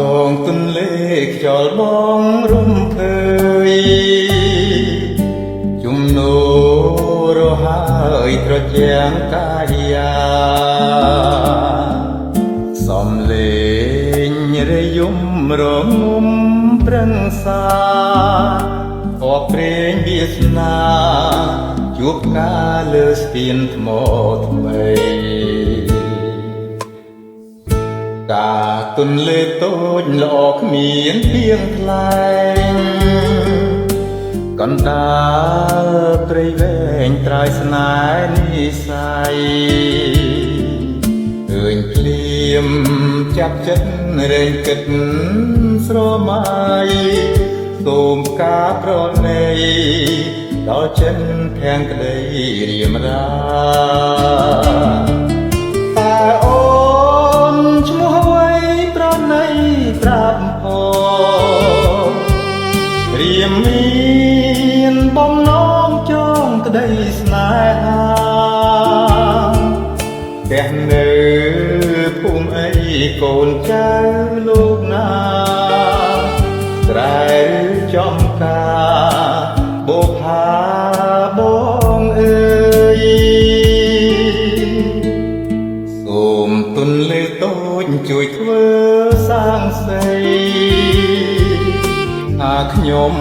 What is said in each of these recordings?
ដងទន្លេខ្យល់បងរំភើយជំនោរហើយត្រជាំងកាយាសំលេងរយំរងំប្រឹងសាអបព្រេងវាសនាជួបការលើស្ពានថ្មថ្មីការទន្លេតូចល្អគ្មានទៀងថ្លៃកណ្ដាលព្រៃវែងត្រើយស្នេហ៍និស័យឃើញភ្លៀមចាប់ចិត្តរែងគិតស្រមៃសូមការប្រណីដល់ចិនខាងក្ដីរៀមរាតែអូនឈ្មោះអ្វីប្រណីប្រាប់ផងរៀមមានបំណងចងក្ដីស្នេហាផ្ទះនៅភូមិអីកូនចៅលោកណាស្រែចំការបូផាបងអើយសូមទន្លេតូចជួយធ្វើសាងសីថាខ្ញុំ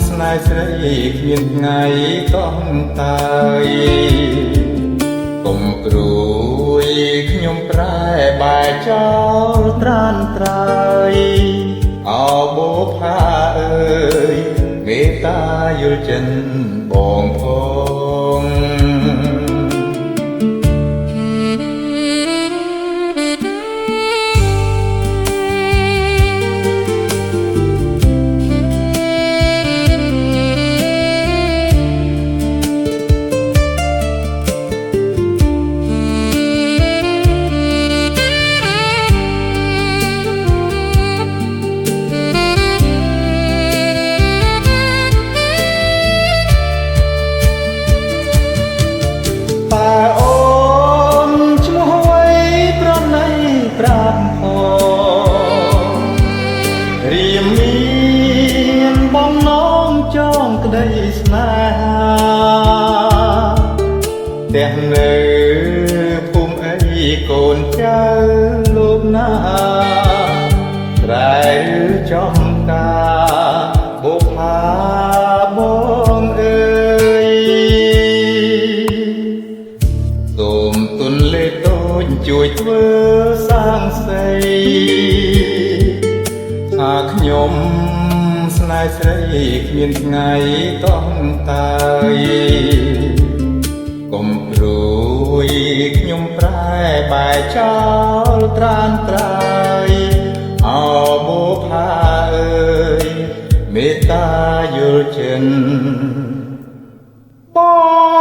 ស្នេហ៍ស្រីគ្មានថ្ងៃតង់តាយកុំព្រួយខ្ញុំប្រែបែកចោលត្រានត្រើយអោបូផាអើយមេត្តាយល់ចិនបងផងរៀមមានបំណងចងក្ដីស្នេហាផ្ទះនៅភូមិអីកូនចៅលោកណាត្រែចំការបុផាបងអើយសូមទន្លេតូចជួយធ្វើសាងសីថាខ្ញុំស្នេហ៍ស្រីគ្មានថ្ងៃតង់តាយកុំព្រួយខ្ញុំប្រែបែកចោលត្រានត្រើយអោបូផាអើយមេត្តាយល់ចិនបង